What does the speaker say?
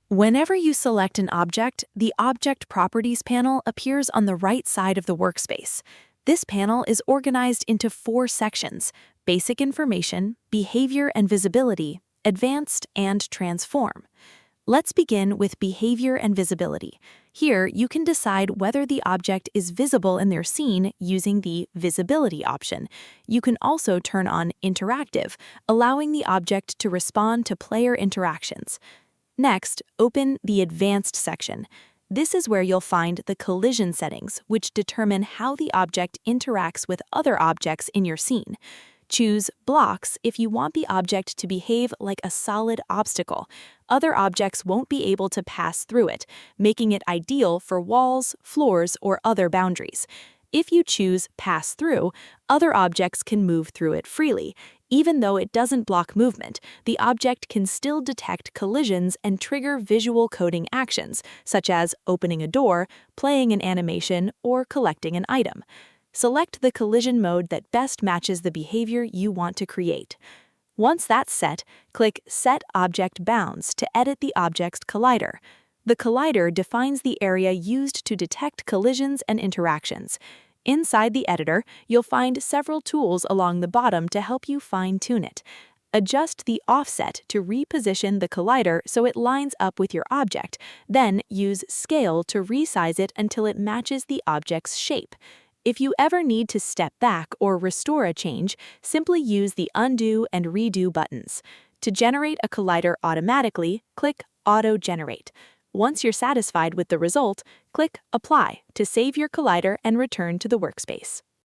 Whenever you select an object, the Object Properties panel appears on the right side of the workspace. This panel is organized into 4 sections: Basic Information, Behavior and Visibility, Advanced, and Transform. Let's begin with Behavior and Visibility. Here, you can decide whether the object is visible in their scene using the Visibility option. You can also turn on Interactive, allowing the object to respond to player interactions. Next, open the Advanced section. This is where you'll find the collision settings, which determine how the object interacts with other objects in your scene. Choose Blocks if you want the object to behave like a solid obstacle. Other objects won't be able to pass through it, making it ideal for walls, floors, or other boundaries. If you choose Pass Through, other objects can move through it freely. Even though it doesn't block movement, the object can still detect collisions and trigger visual coding actions, such as opening a door, playing an animation, or collecting an item. Select the collision mode that best matches the behavior you want to create. Once that's set, click Set Object Bounds to edit the object's collider. The collider defines the area used to detect collisions and interactions. Inside the editor, you'll find several tools along the bottom to help you fine-tune it. Adjust the offset to reposition the collider so it lines up with your object, then use Scale to resize it until it matches the object's shape. If you ever need to step back or restore a change, simply use the Undo and Redo buttons. To generate a collider automatically, click Auto Generate. Once you're satisfied with the result, click Apply to save your collider and return to the workspace.